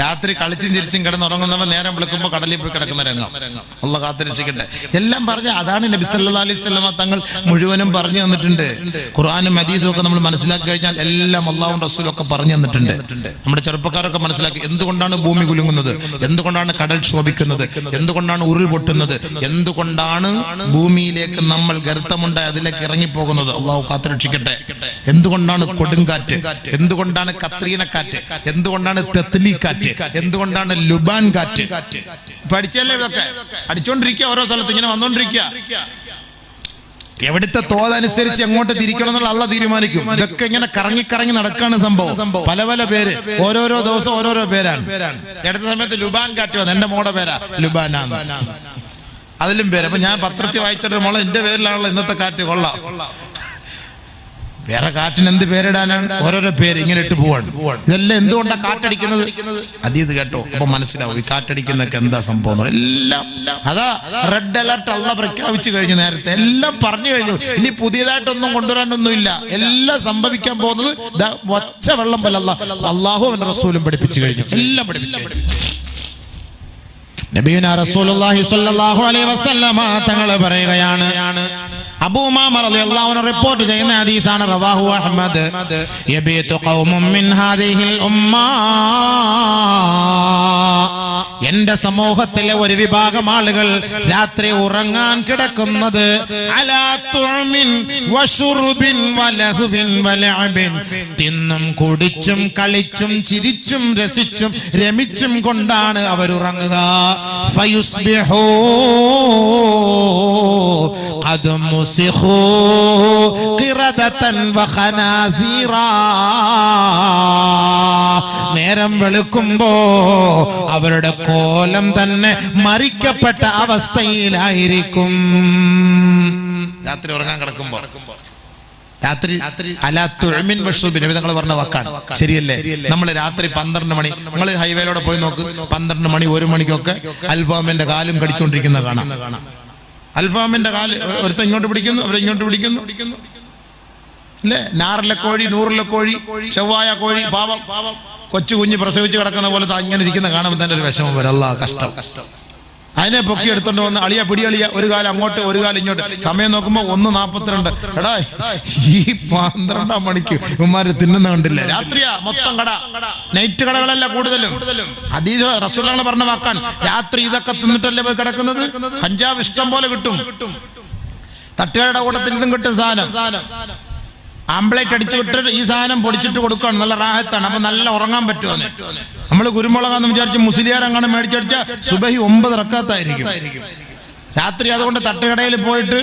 രാത്രി കളിച്ചും ചിരിച്ചും കിടന്നുറങ്ങുന്നവൻ നേരം വിളിക്കുമ്പോൾ കടലിൽ പോയി കിടക്കുന്ന രംഗം. അള്ളാഹു കാത്തിരക്ഷിക്കട്ടെ. എല്ലാം പറഞ്ഞ അതാണ് നബി സല്ലല്ലാഹു അലൈഹി വസല്ലം തങ്ങൾ മുഴുവനും പറഞ്ഞു തന്നിട്ടുണ്ട്. ഖുർആനും ഹദീസും ഒക്കെ നമ്മൾ മനസ്സിലാക്കി കഴിഞ്ഞാൽ എല്ലാം അള്ളാഹും റസൂലും ഒക്കെ പറഞ്ഞു തന്നിട്ടുണ്ട്. നമ്മുടെ ചെറുപ്പക്കാരൊക്കെ മനസ്സിലാക്കി എന്തുകൊണ്ടാണ് ഭൂമി കുലുങ്ങുന്നത്, എന്തുകൊണ്ടാണ് കടൽ ക്ഷോഭിക്കുന്നത്, എന്തുകൊണ്ടാണ് ഉരുൾ പൊട്ടുന്നത്, എന്തുകൊണ്ടാണ് ഭൂമിയിലേക്ക് നമ്മൾ ഗർത്തമുണ്ടായി അതിലേക്ക് ഇറങ്ങിപ്പോകുന്നത്. അള്ളാഹു കാത്തിരക്ഷിക്കട്ടെ. എന്തുകൊണ്ടാണ് കൊടുങ്കാറ്റ്, എന്തുകൊണ്ടാണ് കത്രീനക്കാറ്റ്, എന്തുകൊണ്ടാണ് തെത്ലി കാറ്റ്, എന്തുകൊണ്ടാണ് ലുബാൻ കാറ്റ്. പഠിച്ചല്ലേ ഇതൊക്കെ? അടിച്ചോണ്ടിരിക്കുക, ഓരോ സ്ഥലത്ത് ഇങ്ങനെ വന്നോണ്ടിരിക്കുക. എവിടുത്തെ തോതനുസരിച്ച് എങ്ങോട്ട് തിരിക്കണം എന്നുള്ള അള്ളാഹ് തീരുമാനിക്കും. ഇതൊക്കെ ഇങ്ങനെ കറങ്ങി കറങ്ങി നടക്കാണ് സംഭവം. പല പല പേര്, ഓരോരോ ദിവസം ഓരോരോ പേരാണ്. അടുത്ത സമയത്ത് ലുബാൻ കാറ്റ് വന്നു. എന്റെ മോടെ പേരാ ലുബാനാണ്, അതിലും പേര്. അപ്പൊ ഞാൻ പത്രത്തിൽ വായിച്ചിട്ട് മോളെ എന്റെ പേരിലാണല്ലോ ഇന്നത്തെ കാറ്റ്, കൊള്ളാം. വേറെ കാറ്റിന് എന്ത് പേരിടാനാണ്? ഓരോരോ പേര് ഇങ്ങനെ ഇട്ട് പോവാണ്. ഇതെല്ലാം എന്തുകൊണ്ടാണ് കാറ്റടിക്കുന്നത്? അതീത് കേട്ടോ, അപ്പൊ മനസ്സിലാവും ഈ കാറ്റടിക്കുന്നൊക്കെ എന്താ സംഭവം. എല്ലാം അതാ റെഡ് അലർട്ട് അള്ളാഹ് പ്രഖ്യാപിച്ചു കഴിഞ്ഞു. നേരത്തെ എല്ലാം പറഞ്ഞു കഴിഞ്ഞു. ഇനി പുതിയതായിട്ടൊന്നും കൊണ്ടുവരാനൊന്നുമില്ല. എല്ലാം സംഭവിക്കാൻ പോകുന്നത് ഒച്ച വെള്ളം പോലെ അള്ളാഹു അവന്റെ റസൂലും പഠിപ്പിച്ചു കഴിഞ്ഞു. എല്ലാം പഠിപ്പിച്ചു. നബിയുനാ റസൂലുള്ളാഹി സ്വല്ലല്ലാഹു അലൈഹി വസല്ലമ തങ്ങൾ പറയുകയാണ്, അബൂ ഉമാമ റളിയല്ലാഹു അൻഹു റിപ്പോർട്ട് ചെയ്യുന്ന ഹദീസാണ്, റവാഹു അഹ്മദ്, യബീതു ഖൗമുൻ മിൻ ഹാദിഹിൽ ഉമ്മ, എന്റെ സമൂഹത്തിലെ ഒരു വിഭാഗം ആളുകൾ രാത്രി ഉറങ്ങാൻ കിടക്കുന്നത് അലാ തുഅമിൻ വശുർബിൻ വലഹുബിൻ വലഅബിൻ, തിന്നും കുടിച്ചും കളിച്ചും ചിരിച്ചും രസിച്ചും രമിച്ചും കൊണ്ടാണ് അവരുറങ്ങുക. ഫയുസ്ബിഹൂ ഖദ് മുസിഖൂ ഖിറദതൻ വഖനാസീറാ, നേരം വെളുക്കുമ്പോ അവരുടെ കോലം തന്നെ മരിക്കപ്പെട്ട അവസ്ഥയിലായിരിക്കും. രാത്രി ഉറങ്ങാൻ കിടക്കുമ്പോ രാത്രി അലാ തുഅമിൻ വശുർബിൻ നബി പറഞ്ഞ വാക്കാണ്. ശരിയല്ലേ? നമ്മൾ രാത്രി 12 മണി, നിങ്ങൾ ഹൈവേയിലൂടെ പോയി നോക്ക്, 12 മണി 1 മണിക്കൊക്കെ അൽഫാമിന്റെ കാലും കടിച്ചുകൊണ്ടിരിക്കുന്ന കാണാം. അൽഫാമിന്റെ കാല് ഒരുത്ത ഇങ്ങോട്ട് പിടിക്കുന്നു, അവരെ ഇങ്ങോട്ട് പിടിക്കുന്നു, അല്ലേ? നാറിലെ കോഴി, നൂറിലെ കോഴി, ചൊവ്വായ കോഴി, പാവം കൊച്ചു കുഞ്ഞ് പ്രസവിച്ച് കിടക്കുന്ന പോലെ അങ്ങനെ ഇരിക്കുന്ന കാണുമ്പോൾ തന്നെ ഒരു വിഷമം വരും. അല്ലാ, കഷ്ടം. അതിനെ പൊക്കി എടുത്തോണ്ട് വന്ന് അളിയ പിടിയളിയ, ഒരു കാലം അങ്ങോട്ട് ഒരു കാലം ഇങ്ങോട്ട്. സമയം നോക്കുമ്പോ 1:42. എടാ, ഈ 12 മണിക്ക് ഇവന്മാര് തിന്നുന്ന കണ്ടില്ല. രാത്രിയാ മൊത്തം കട, നൈറ്റ് കടകളല്ല കൂടുതലും. ഹദീസ് റസൂലുള്ളാഹി പറഞ്ഞ വാക്കാണ്, രാത്രി ഇതൊക്കെ തിന്നിട്ടല്ലേ പോയി കിടക്കുന്നത്. കഞ്ചാവ് ഇഷ്ടം പോലെ കിട്ടും, തട്ടുകാരുടെ കൂട്ടത്തിൽ ഇതും കിട്ടും സാധനം. ആംബ്ലേറ്റ് അടിച്ചു വിട്ടിട്ട് ഈ സാധനം പൊടിച്ചിട്ട് കൊടുക്കുകയാണ്. നല്ല റാഹത്താണ്. അപ്പൊ നല്ല ഉറങ്ങാൻ പറ്റുമെന്ന്. നമ്മൾ കുരുമുളകാന്ന് വിചാരിച്ച് മുസ്ലിയാർ അങ്ങനെ മേടിച്ചടിച്ചാൽ സുബഹി 9 റക്കാത്തായിരിക്കും രാത്രി. അതുകൊണ്ട് തട്ടുകടയിൽ പോയിട്ട്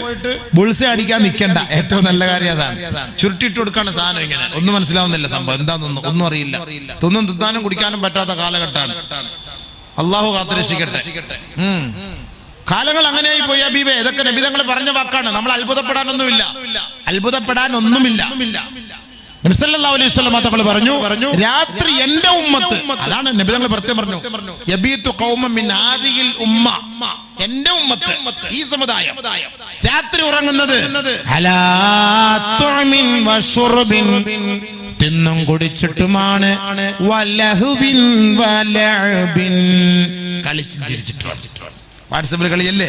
ബുൾസെ അടിക്കാൻ നിൽക്കണ്ട. ഏറ്റവും നല്ല കാര്യം അതാണ്. ചുരുട്ടിട്ട് കൊടുക്കാണ് സാധനം. ഇങ്ങനെ ഒന്നും മനസ്സിലാവുന്നില്ല സംഭവം എന്താണെന്നൊന്നും, ഒന്നും അറിയില്ല. തിന്നാനും കുടിക്കാനും പറ്റാത്ത കാലഘട്ടമാണ്. അള്ളാഹു കാത്തുരക്ഷിക്കട്ടെ. കാലങ്ങൾ അങ്ങനെയായി പോയി ഹബീബേ. ഇതൊക്കെ നബി തങ്ങൾ പറഞ്ഞ വാക്കാണ്. നമ്മൾ അത്ഭുതപ്പെടാനൊന്നുമില്ല. നബി സല്ലല്ലാഹു അലൈഹി വസല്ലം തങ്ങൾ പറഞ്ഞു, രാത്രി എന്റെ ഉമ്മത്ത്, അതാണ് നബി തങ്ങൾ പ്രത്യേകം പറഞ്ഞു, യബീതു ഖൗമൻ മിൻ ഹാദിഹിൽ ഉമ്മ, എന്റെ ഉമ്മത്ത്, ഈ സമുദായം രാത്രി ഉറങ്ങുന്നത് അലാ തുഅമിൻ വശുർബിൻ, തിന്നും കുടിച്ചിട്ടുമാണ്, വലഹുബിൻ വലഅബിൻ, കളിച്ചും ചിരിച്ചിട്ടുമാണ്. വാട്സാപ്പിൽ കളിയല്ലേ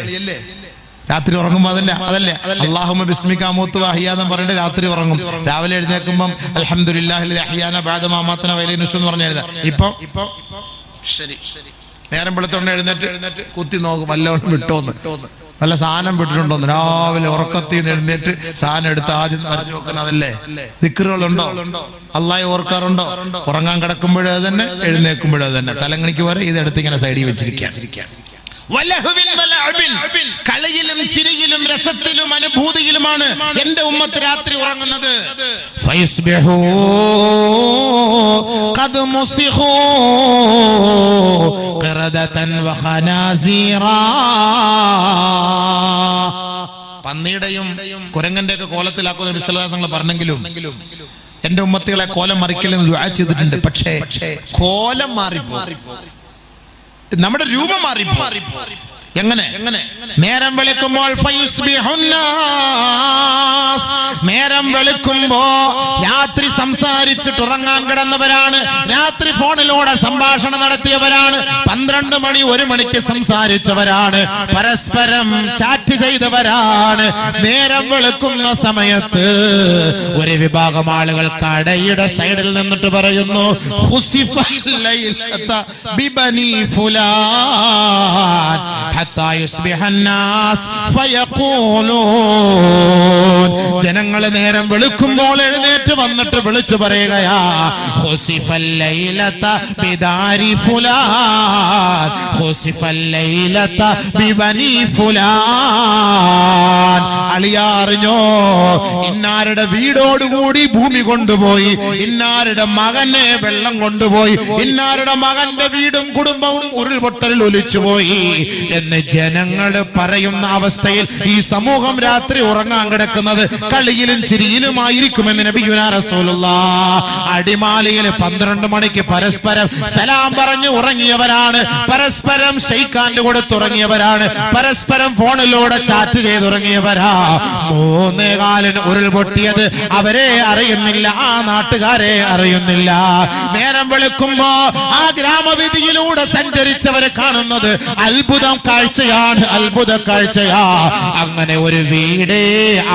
രാത്രി ഉറങ്ങുമ്പോ? അതല്ലേ അല്ലാഹുമ്മ ബിസ്മിക അമൂതു വഅഹ്യാന്ന് പറഞ്ഞിട്ട് രാത്രി ഉറങ്ങും. രാവിലെ എഴുന്നേൽക്കുമ്പം അൽഹംദുലില്ലാഹി അഹ്യാന ബഅദ മാ അമാതന വഇലൈഹി നുശൂർ എന്ന് പറഞ്ഞ് എഴുതാം. ഇപ്പൊ ശരി നേരം വെളുത്തോണ്ട് എഴുന്നേറ്റ് കുത്തി നോക്കും വല്ലവണ്ണം വിട്ടോന്ന്, വല്ല സാധനം വിട്ടിട്ടുണ്ടോന്ന്. രാവിലെ ഉറക്കത്തിൽ നിന്ന് എഴുന്നേറ്റ് സാധനം എടുത്ത് ആദ്യം വരച്ചു നോക്കുന്നത്. അതല്ലേ ദിക്റുകളുണ്ടോ? അല്ലാഹയെ ഓർക്കാറുണ്ടോ? ഉറങ്ങാൻ കിടക്കുമ്പോഴേ തന്നെ, എഴുന്നേൽക്കുമ്പോഴേ തന്നെ, തലങ്ങണിക്ക് വരെ ഇതെടുത്ത് ഇങ്ങനെ സൈഡിൽ വെച്ചിരിക്കുകയാണ്. കളിയിലും ചിരിയിലും രസത്തിലും അനുഭൂതിയിലുമാണ് എന്റെ ഉമ്മത്ത് രാത്രി ഉറങ്ങുന്നത്. പന്നിയുടെയും കുരങ്ങന്റെ ഒക്കെ കോലത്തിലാക്കുന്ന നബി സല്ലല്ലാഹു അലൈഹി വസല്ലം പറഞ്ഞെങ്കിലും എന്റെ ഉമ്മത്തികളെ കോലം മറിക്കലും ദുആ ചെയ്തിട്ടുണ്ട്. പക്ഷേ കോലം മാറിപ്പോ, നമ്മുടെ രൂപം മാറിപ്പോ. എങ്ങനെ നേരം വെളുക്കുമ്പോൾ നേരം വെളുക്കുമ്പോ രാത്രി സംസാരിച്ചിട്ട് ഉറങ്ങാൻ കിടന്നവരാണ്, രാത്രി ഫോണിലൂടെ സംഭാഷണം നടത്തിയവരാണ്, 12 മണി 1 മണിക്ക് സംസാരിച്ചവരാണ്, പരസ്പരം ചാറ്റ് ചെയ്തവരാണ്. നേരം വെളുക്കുന്ന സമയത്ത് ഒരു വിഭാഗം ആളുകൾ കടയുടെ സൈഡിൽ നിന്നിട്ട് പറയുന്നു, ജനങ്ങൾ നേരം വെളുക്കുമ്പോൾ എഴുന്നേറ്റ് വന്നിട്ട് വിളിച്ചു പറയുകയാ, അളിയാറിഞ്ഞോ, ഇന്നാരുടെ വീടോടുകൂടി ഭൂമി കൊണ്ടുപോയി, ഇന്നാരുടെ മകനെ വെള്ളം കൊണ്ടുപോയി, ഇന്നാരുടെ മകന്റെ വീടും കുടുംബവും ഉരുൾപൊട്ടലിൽ ഒലിച്ചുപോയി എന്ന് ജനങ്ങൾ പറയുന്ന അവസ്ഥയിൽ ഈ സമൂഹം രാത്രി ഉറങ്ങാൻ കിടക്കുന്നത് കളിയിലും ചിരിയിലുമായിരിക്കുമെന്ന് നബിയുനാ റസൂലുള്ളാഹ്. അടിമാലിയിൽ 12 മണിക്ക് പരസ്പരം സലാം പറഞ്ഞു ഉറങ്ങിയവരാണ്, പരസ്പരം ഷെയ്ഖാൻഡ് കൊടുത്തുറങ്ങിയവരാണ്, പരസ്പരം ഫോണിലൂടെ ചാറ്റ് ചെയ്തുറങ്ങിയവരാ. 3:15 ഉരുൾപൊട്ടിയത് അവരെ അറിയുന്നില്ല, ആ നാട്ടുകാരെ അറിയുന്നില്ല. നേരം വെളുക്കുമ്പോ ആ ഗ്രാമവീതിയിലൂടെ സഞ്ചരിച്ചവരെ കാണുന്നത് അത്ഭുതം കാഴ്ചയാണ്, അത്ഭുത കാഴ്ചയാ. അങ്ങനെ ഒരു വീടേ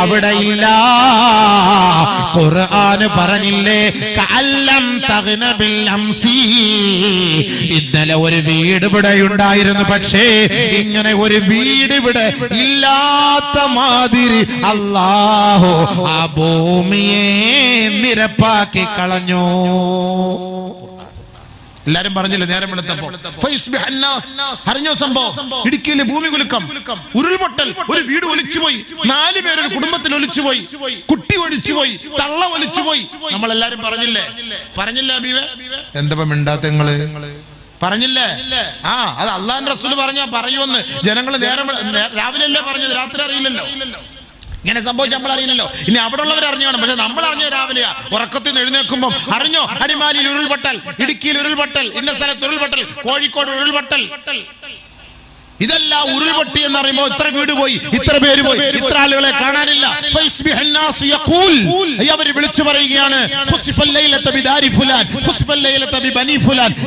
അവിടെ ഇല്ല. ഖുർആന് പറഞ്ഞില്ലേ, കഅല്ലം തഗ്ന ബിൽ അംസി, ഇന്നലെ ഒരു വീട് ഇവിടെ ഉണ്ടായിരുന്നു, പക്ഷേ ഇങ്ങനെ ഒരു വീട് ഇവിടെ ഇല്ലാത്ത മാതിരി അല്ലാഹു ആ ഭൂമിയെ നിരപ്പാക്കി കളഞ്ഞു. എല്ലാരും പറഞ്ഞില്ലേ നേരം വെളുത്തപ്പോ അറിഞ്ഞോ സംഭവം? ഇടുക്കിയിലെ ഭൂമി കുലുക്കം, ഉരുൾപൊട്ടൽ, ഒരു വീട് ഒലിച്ചുപോയി, 4 പേരൊരു കുടുംബത്തിൽ ഒലിച്ചുപോയി, കുട്ടി ഒലിച്ചുപോയി, തള്ള ഒലിച്ചുപോയി. നമ്മളെല്ലാരും പറഞ്ഞില്ലേ അബീവേ? എന്താ മിണ്ടാത്ത നിങ്ങള്? പറഞ്ഞില്ലേ? അത് അള്ളാഹുവിന്റെ റസൂൽ പറഞ്ഞാ പറയുമെന്ന് ജനങ്ങൾ നേരം രാവിലെ അല്ലേ പറഞ്ഞത്, രാത്രി അറിയില്ലല്ലോ. ഇങ്ങനെ സംഭവിച്ച നമ്മൾ അറിയില്ലല്ലോ, ഇനി അവിടെ ഉള്ളവർ അറിഞ്ഞു വേണം. പക്ഷെ നമ്മൾ അറിഞ്ഞ രാവിലെയാ, ഉറക്കത്തിൽ നിന്ന് എഴുന്നേൽക്കുമ്പോൾ അറിഞ്ഞോ, അടിമാലിയിൽ ഉരുൾപൊട്ടൽ, ഇടുക്കിയിൽ ഉരുൾപൊട്ടൽ, ഇന്ന സ്ഥലത്ത് ഉരുൾപൊട്ടൽ, കോഴിക്കോട് ഉരുൾപൊട്ടൽ. ഇതെല്ലാം ഉരുൾപൊട്ടി എന്ന് പറയുമ്പോൾ ഇത്ര വീട് പോയി, ഇത്ര പേര് പോയി, ഇത്ര ആളുകളെ കാണാനില്ല. അവർ വിളിച്ചു പറയുകയാണ്,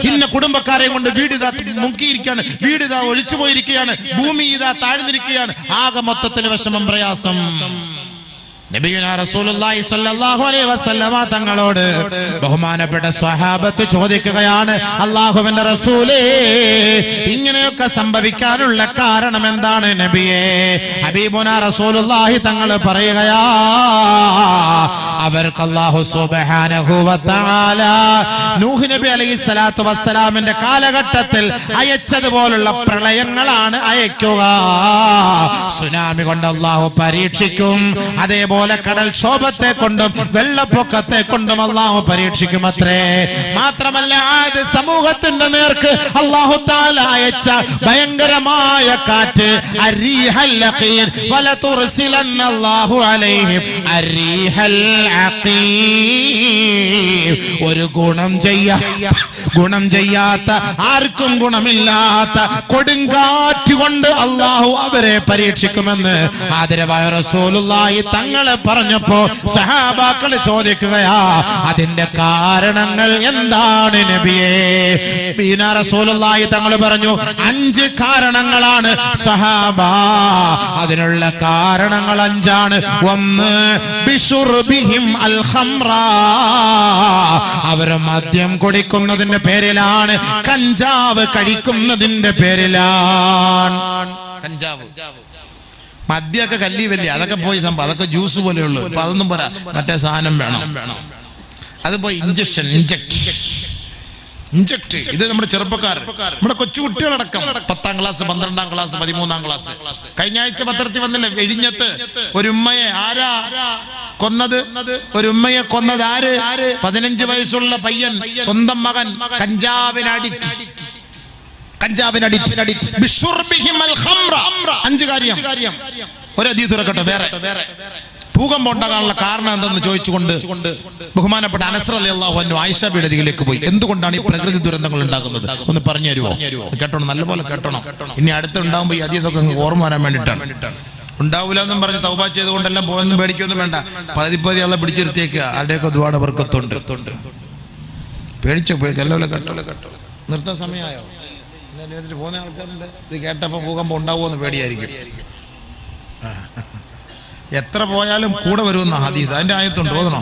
ഇന്ന കുടുംബക്കാരെ കൊണ്ട് വീട് ഇതാ മുക്കിയിരിക്കുകയാണ്, വീട് ഇതാ ഒഴിച്ചു പോയിരിക്കുകയാണ്, ഭൂമി ഇതാ താഴ്ന്നിരിക്കുകയാണ്, ആകെ മൊത്തത്തിന് വിഷമം, പ്രയാസം. നബിയുനാ റസൂലുള്ളാഹി സ്വല്ലല്ലാഹു അലൈഹി വസല്ലമ തങ്ങളോട് ബഹുമാനപ്പെട്ട സ്വഹാബത്ത് ചോദിക്കുകയാണ്, അല്ലാഹുവിന്റെ റസൂലേ, ഇങ്ങനെയൊക്കെ സംഭവിക്കാനുള്ള കാരണം എന്താണ് നബിയേ? ഹബീബുനാ റസൂലുള്ളാഹി തങ്ങൾ പറയുകയാ, അവർക്ക് അല്ലാഹു സുബ്ഹാനഹു വ തആല നൂഹ് നബി അലൈഹിസ്സലാത്തു വസ്സലാമിന്റെ കാലഘട്ടത്തിൽ അയച്ചതുപോലുള്ള പ്രളയങ്ങളാണ് അയക്കുക. സുനാമി കൊണ്ട് അല്ലാഹു പരീക്ഷിക്കും, അതേപോലെ കടൽക്ഷോഭത്തെ കൊണ്ടും വെള്ളപ്പൊക്കത്തെ കൊണ്ടും അല്ലാഹു പരീക്ഷിക്കുമത്രേ. മാത്രമല്ല ആദ് സമൂഹത്തിന്റെ നേർക്ക് അല്ലാഹു തആല അയച്ച ഭയങ്കരമായ കാറ്റ്, അരീഹൽ ലഖീൻ വലതുർസിലന്ന അല്ലാഹു അലൈഹിം അരീഹൽ അഖീം. ഒരു ഗുണം ചെയ്യാത്ത ആർക്കും ഗുണമില്ലാത്ത കൊടുങ്കാറ്റ് കൊണ്ട് അല്ലാഹു അവരെ പരീക്ഷിക്കുമെന്ന് ആദരവായ റസൂലുള്ളാഹി തങ്ങളെ പറഞ്ഞപ്പോ സഹാബാക്കള് ചോദിക്കുകയാ, അതിന്റെ കാരണങ്ങൾ എന്താണ് നബിയേ? ബീനാ റസൂലുള്ളാഹി തങ്ങൾ പറഞ്ഞു, 5 കാരണങ്ങളാണ് സഹാബ. അതിനുള്ള കാരണങ്ങൾ 5ആണ്. 1, ബിശുർബിഹിം അൽ ഖംറ, അവർ മദ്യം കുടിക്കുന്നതിന്റെ പേരിലാണ്, കഞ്ചാവ് കഴിക്കുന്നതിന്റെ പേരിലാണ്. കഞ്ചാവ് മദ്യമൊക്കെ കല്ലി വലിയ അതൊക്കെ പോയി സംഭവം, അതൊക്കെ ജ്യൂസ് പോലെയുള്ളൂ. അപ്പൊ അതൊന്നും പോരാ, മറ്റേ സാധനം വേണം. അത് പോയി ഇഞ്ചക്ട്. ഇത് നമ്മുടെ ചെറുപ്പക്കാർ, നമ്മുടെ കൊച്ചുകുട്ടികളടക്കം 10ാം ക്ലാസ്, 12ാം ക്ലാസ്, 13ാം ക്ലാസ്. കഴിഞ്ഞ ആഴ്ച പത്രത്തിൽ വന്നില്ലേ, വെടിഞ്ഞത്ത് ഒരു ഉമ്മയെ ആരാ കൊന്നത്? ഒരു ഉമ്മയെ കൊന്നത് ആര്? 15 വയസ്സുള്ള പയ്യൻ, സ്വന്തം മകൻ കഞ്ചാവിനടിറ്റ്. 5 കാര്യം. ഒരു ഹദീസ് തുറക്കട്ടെ. വേറെ ഭൂകമ്പം ഉണ്ടാകാനുള്ള കാരണം എന്തെന്ന് ചോദിച്ചുകൊണ്ട് ബഹുമാനപ്പെട്ട അനസ് റളിയല്ലാഹു അൻഹു ആയിഷ ബിയുടെ അരികിലേക്ക് പോയി. എന്തുകൊണ്ടാണ് ഈ പ്രകൃതി ദുരന്തങ്ങൾ ഉണ്ടാകുന്നത് ഒന്ന് പറഞ്ഞു തരുമോ? കേട്ടോണം, നല്ലപോലെ കേട്ടോണം. ഇനി അടുത്തുണ്ടാകുമ്പോൾ ഈ അതീതൊക്കെ ഓർമ്മ വരാൻ വേണ്ടിയിട്ടാണ്. ഉണ്ടാവില്ല എന്നും പറഞ്ഞ് തൗബ ചെയ്തുകൊണ്ടെല്ലാം പോയെന്നും പേടിക്കൊന്നും വേണ്ട. പതി അള്ള പിടിച്ചിരുത്തിയേക്കുക. ആരുടെയൊക്കെ ദുആടെ ബർക്കത്തുണ്ട്. പേടിച്ചോ എല്ലാം കേട്ടോ. നിർത്താൻ സമയമായോ? പോകുന്ന ആൾക്കാരുണ്ട്. ഇത് കേട്ടപ്പോൾ ഭൂകമ്പം ഉണ്ടാവുമെന്ന് പേടിയായിരിക്കും. എത്ര പോയാലും കൂടെ വരുമെന്ന ഹദീസ്. അതിന്റെ ആയത്തുണ്ട്, ഓതണോ?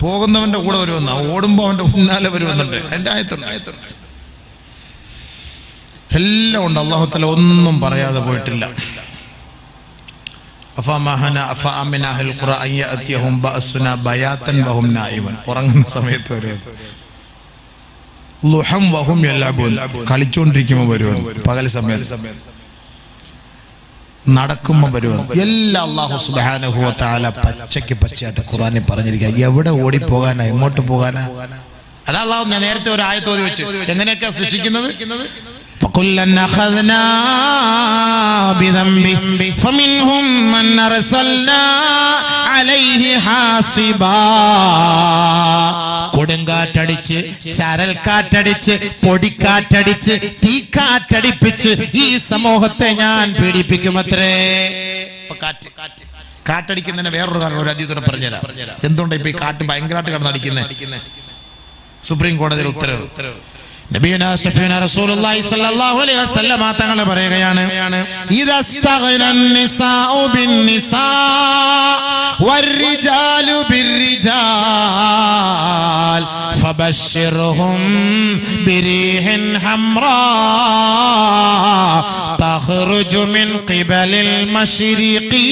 പോകുന്നവന്റെ കൂടെ വരുമെന്ന, ഓടുമ്പോ അവന്റെ പിന്നാലെ വരുമെന്നുണ്ട്. അതിന്റെ ആയത്തുണ്ട്. എല്ലാം ഉണ്ട്. അല്ലാഹു തആല ഒന്നും പറയാതെ പോയിട്ടില്ല. ഉറങ്ങുന്ന സമയത്ത് കളിച്ചോണ്ടിരിക്കുമ്പോ വരുമെന്ന്, പകൽ സമയത്ത് നടക്കുമ്പോ വരുമെന്ന്. എല്ലാം അല്ലാഹു സുബ്ഹാനഹു വ തആല പച്ചയായിട്ട് ഖുർആനിൽ പറഞ്ഞിരിക്കുക. എവിടെ ഓടിപ്പോകാനാ, എങ്ങോട്ട് പോകാനാ? അതാ അല്ലാഹു ഞാൻ നേരത്തെ ഒരു ആയത്ത് ഓതി വെച്ചു. എങ്ങനെയൊക്കെയാ സൃഷ്ടിക്കുന്നത്? فَكُلًّا أَخَذْنَا بِذَنبِهِ فَمِنْهُمْ مَنْ أَرْسَلْنَا عَلَيْهِ حَاصِبًا. കൊടുങ്കാറ്റടിച്ച്, ചരൽക്കാറ്റടിച്ച്, പൊടിക്കാറ്റടിച്ച്, തീക്കാറ്റടിപ്പിച്ച് ഈ സമൂഹത്തെ ഞാൻ പീഡിപ്പിക്കുമത്രേ. കാറ്റടിക്കുന്നതിന് വേറൊരു കാരണം ഒരു അതീതം പറഞ്ഞുതരാം. എന്തുകൊണ്ട് ഇപ്പൊ ഈ കാറ്റ് ഭയങ്കരമായിട്ട് കിടന്നടിക്കുന്നത്? സുപ്രീം കോടതിയുടെ ഉത്തരവ്. നബിയുനാ ശഫീഉനാ റസൂലുള്ളാഹി സ്വല്ലല്ലാഹു അലൈഹി വസല്ലം തങ്ങൾ പറയുകയാണ്, ഇദസ്തഗ്നൻ നിസാഉ ബിന്നിസാ വർരിജാലു ബിർരിജാൽ ഫബശ്ശിർഹും ബിരീഹിൻ ഹംറാ തഖ്റുജു മിൻ ഖിബലിൽ മശ്രിഖി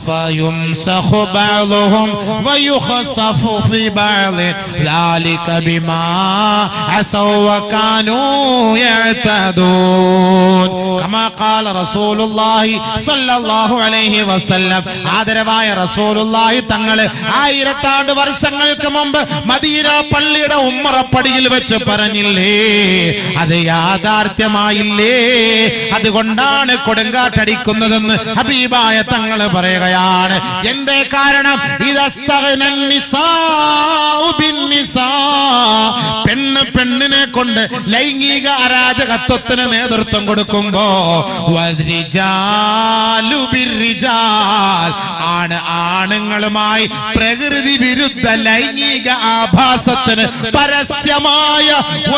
ഫയുംസഖു ബഅ്ദുഹും വയുഖസഫു ഫി ബഅദ് ذلك بما عصوا وكانوا يعتدون كما قال رسول الله صلى الله عليه وسلم. ആദരവായ റസൂലുള്ളാഹി തങ്ങൾ 1000 വർഷങ്ങൾക്ക് മുമ്പ് മദീന പള്ളിയുടെ ഉമ്മറപ്പടിയിൽ വെച്ച് പറഞ്ഞില്ലേ, അത് യാഥാർത്ഥ്യമായില്ലേ? അതുകൊണ്ടാണ് കൊടുങ്കാറ്റടിക്കുന്നതെന്ന് ഹബീബായ തങ്ങൾ പറയുകയാണ്. എന്തേ കാരണം? ഇദസ്തഗ്നൻ നിസാഉ ബിന്നിസാ, പെണ്ണ് പെണ്ണിനെ കൊണ്ട് ലൈംഗിക അരാജകത്വത്തിന് നേതൃത്വം കൊടുക്കുമ്പോ വദ്രിജാലു ബിർരിജാൽ, ആണ് ആണുങ്ങളുമായി പ്രകൃതി വിരുദ്ധ ലൈംഗിക ആഭാസത്തിന് പരസ്യമായ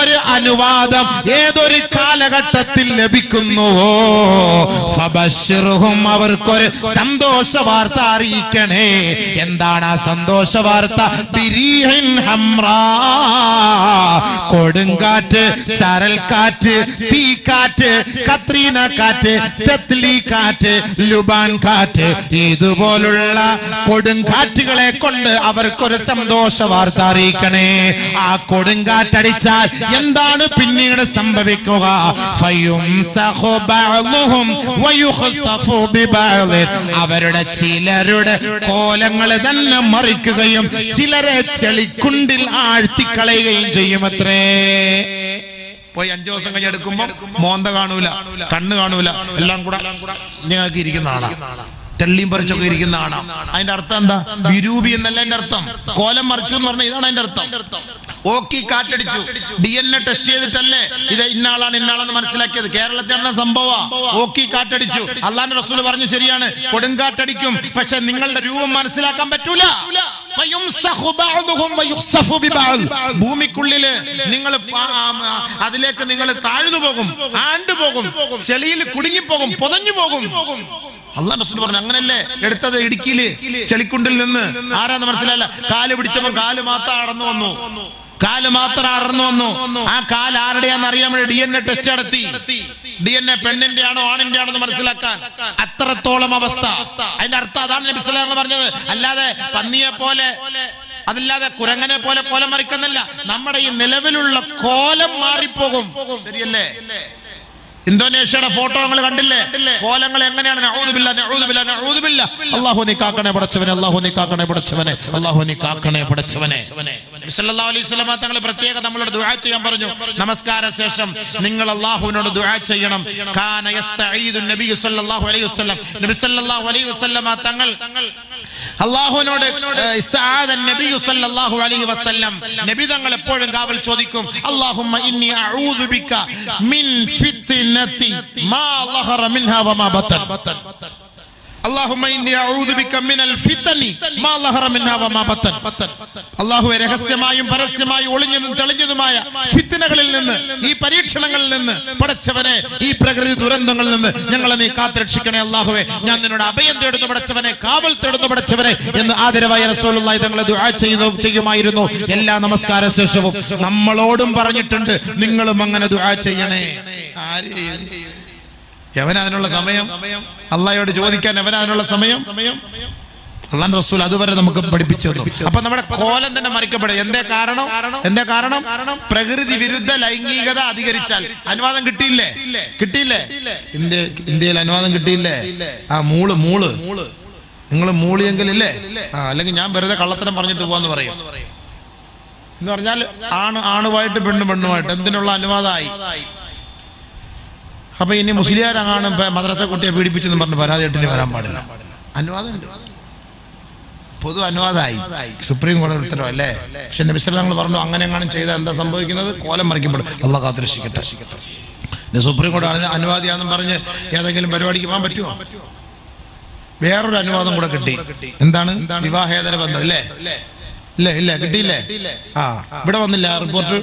ഒരു അനുവാദം ഏതൊരു കാലഘട്ടത്തിൽ ലഭിക്കുന്നുവോ ഫബശ്ശിർഹും, അവർക്കൊരു സന്തോഷ വാർത്ത അറിയിക്കണേ. എന്താണ് ആ സന്തോഷ വാർത്ത? ബിരീഹിൻ ഹംറാ, കൊടുങ്കാറ്റ്, ചരൽക്കാറ്റ്, തീക്കാറ്റ്, കത്രീന കാറ്റ്, തെത്ലി കാറ്റ്, ലുബാൻ കാറ്റ്, ഇതുപോലുള്ള കൊടുങ്കാറ്റുകളെ കൊണ്ട് അവർക്കൊരു സന്തോഷ വാർത്ത അറിയിക്കണേ. ആ കൊടുങ്കാറ്റടിച്ചാൽ എന്താണ് പിന്നീട് സംഭവിക്കുക? ഫയുംസഖു ബഅ്ദുഹും വയുഖസഫു ബിബഅദ്, അവരുടെ ചിലരുടെ കോലങ്ങൾ തന്നെ മറിക്കുകയും ചിലരെ ചെളിക്കുണ്ടിൽ ആഴ്ത്തിക്കളയുകയും ചെയ്യുമത്രേ. പോയി 5 ദിവസം കഴിഞ്ഞെടുക്കുമ്പോ മോന്ത കാണൂല, കണ്ണ് കാണൂല, എല്ലാം കൂടെ ഞങ്ങൾക്ക് ഇരിക്കുന്ന ആളാണ്, തെള്ളിയും പറിച്ചൊക്കെ ഇരിക്കുന്ന ആളാണ്. അതിന്റെ അർത്ഥം എന്താ? വിരൂപി എന്നല്ല അതിന്റെ അർത്ഥം. കോലം മറിച്ചു എന്ന് പറഞ്ഞാൽ ഇതാണ് അതിന്റെ അർത്ഥം. ഓക്കി കാറ്റടിച്ചു, DNA ടെസ്റ്റ് ചെയ്തിട്ടല്ലേ ഇത് ഇന്നാളാണെന്ന് മനസ്സിലാക്കിയത്. കേരളത്തിലാണ് സംഭവം. ഓക്കി കാറ്റടിച്ചു. അള്ളാഹുവിന്റെ റസൂൽ പറഞ്ഞു, ശരിയാണ്, കൊടുങ്കാറ്റടിക്കും, പക്ഷെ നിങ്ങളുടെ രൂപം മനസ്സിലാക്കാൻ പറ്റൂല. ഭൂമിക്കുള്ളില് നിങ്ങൾ അതിലേക്ക് നിങ്ങൾ താഴ്ന്നു പോകും, ആണ്ടുപോകും, ചെളിയിൽ കുടുങ്ങിപ്പോകും, പൊതഞ്ഞു പോകും. അള്ളാഹുവിന്റെ റസൂൽ പറഞ്ഞു, അങ്ങനല്ലേ എടുത്തത് ഇടുക്കിയില് ചെളിക്കുണ്ടിൽ നിന്ന്. ആരാന്ന് മനസ്സിലായില്ല. കാല് പിടിച്ചപ്പോ കാല് മാത്രം അടന്നു വന്നു. ആ കാല് ആരുടെയാന്ന് അറിയാൻ വേണ്ടി DNA ടെസ്റ്റ് നടത്തി. DNA പെണ്ണിന്റെ ആണോ ആണിന്റെ ആണോ എന്ന് മനസ്സിലാക്കാൻ. അത്രത്തോളം അവസ്ഥ. അതിന്റെ അർത്ഥം അതാണ് നബി സല്ലല്ലാഹു അലൈഹി വസല്ലം പറഞ്ഞത്. അല്ലാതെ പന്നിയെ പോലെ, അതല്ലാതെ കുരങ്ങനെ പോലെ കോലം മറിക്കുന്നില്ല. നമ്മുടെ ഈ നിലവിലുള്ള കോലം മാറിപ്പോകും. ശരിയല്ലേ? ഇന്തോനേഷ്യയുടെ ഫോട്ടോ നിങ്ങൾ കണ്ടില്ലേ? കോലങ്ങൾ എങ്ങനെയാണ്? അല്ലാഹു നീ കാക്കണേ പടച്ചവനെ, അല്ലാഹു നീ കാക്കണേ പടച്ചവനെ, അല്ലാഹു നീ കാക്കണേ പടച്ചവനെ. നബി സല്ലല്ലാഹു അലൈഹി വസല്ലം തങ്ങൾ പ്രത്യേകം നമ്മളോട് ദുആ ചെയ്യാൻ പറഞ്ഞു. നമസ്കാര ശേഷം നിങ്ങൾ അല്ലാഹുവിനോട് ദുആ ചെയ്യണം. കാന യസ്തഈദു നബി സല്ലല്ലാഹു അലൈഹി വസല്ലം, നബി സല്ലല്ലാഹു അലൈഹി വസല്ലം തങ്ങൾ അല്ലാഹുവിനോട് ഇസ്തആദ നബി സല്ലല്ലാഹു അലൈഹി വസല്ലം നബി തങ്ങൾ എപ്പോഴും കാവൽ ചോദിക്കും, അല്ലാഹുമ്മ ഇന്നി അഊദു ബിക മിൻ ഫിത്നതി മാ ളഹറ മിൻഹാ വമാ ബത്തൻ. അല്ലാഹുമ്മ ഇന്നി അഊദു ബിക മിനൽ ഫിത്നി മാ ളഹറ മിൻഹാ വമാ ബത്തൻ. അല്ലാഹുവേ, രഹസ്യമായും പരസ്യമായും ഒളിഞ്ഞതും തെളിഞ്ഞതുമായ ഫിത്നകളിൽ നിന്ന്, ഈ പരീക്ഷണങ്ങളിൽ നിന്ന് പടച്ചവനെ, ഈ പ്രകൃതി ദുരന്തങ്ങളിൽ നിന്ന് ഞങ്ങളെ നീ കാത്തുരക്ഷിക്കണേ അല്ലാഹുവേ. ഞാൻ നിന്നോട് അഭയം തേടുന്നു പടച്ചവനെ, കാവൽ തേടുന്നു പടച്ചവനെ എന്ന് ആദരവായ റസൂലുള്ളാഹി തങ്ങളെ ദുആ ചെയ്യുമായിരുന്നു എല്ലാ നമസ്കാര ശേഷവും. നമ്മളോടും പറഞ്ഞിട്ടുണ്ട്, നിങ്ങളും അങ്ങനെ ദുആ ചെയ്യണേ. എവനതിനുള്ള സമയം? അള്ളാഹയോട് ചോദിക്കാൻ എവനതിനുള്ള സമയം? അള്ളാഹു റസൂൽ അതുവരെ നമുക്ക് പഠിപ്പിച്ചു തന്നു. അപ്പൊ നമ്മുടെ കോലം തന്നെ മറിക്കപ്പെടും. എന്തേ കാരണം? പ്രകൃതി വിരുദ്ധ ലൈംഗികത അധികരിച്ചാൽ. അനുവാദം കിട്ടിയില്ലേ? ഇന്ത്യയിൽ അനുവാദം കിട്ടിയില്ലേ? ആ മൂള് നിങ്ങൾ മൂളിയെങ്കിലില്ലേ? അല്ലെങ്കിൽ ഞാൻ വെറുതെ കള്ളത്തരം പറഞ്ഞിട്ട് പോവാന്ന് പറയും. എന്ന് പറഞ്ഞാൽ ആണുമായിട്ട് പെണ്ണുമായിട്ട് എന്തിനുള്ള അനുവാദമായി? അപ്പൊ ഇനി മുസ്ലിയാരാണ് മദ്രസ കുട്ടിയെ പീഡിപ്പിച്ചെന്ന് പറഞ്ഞ് പരാതിയായിട്ട് വരാൻ പാടില്ല. അനുവാദം പൊതു അനുവാദമായി. സുപ്രീം കോടതി ഉത്തരവ് അല്ലേ? പക്ഷെ നബി സല്ലല്ലാഹു അലൈഹി വസല്ലം പറഞ്ഞു, അങ്ങനെ എങ്ങാനും ചെയ്താൽ എന്താ സംഭവിക്കുന്നത്? കോലം മറിക്കപ്പെടും. അല്ലാഹു കാത്തുരക്ഷിക്കട്ടെ. സുപ്രീം കോടതി അനുവാദിയാണെന്ന് പറഞ്ഞ് ഏതെങ്കിലും പരിപാടിക്ക് പോകാൻ പറ്റുമോ? വേറൊരു അനുവാദം കൂടെ കിട്ടി. എന്താണ്? വിവാഹേതര ബന്ധം. ഇല്ല കിട്ടിയില്ലേ? ഇവിടെ വന്നില്ല റിപ്പോർട്ട്.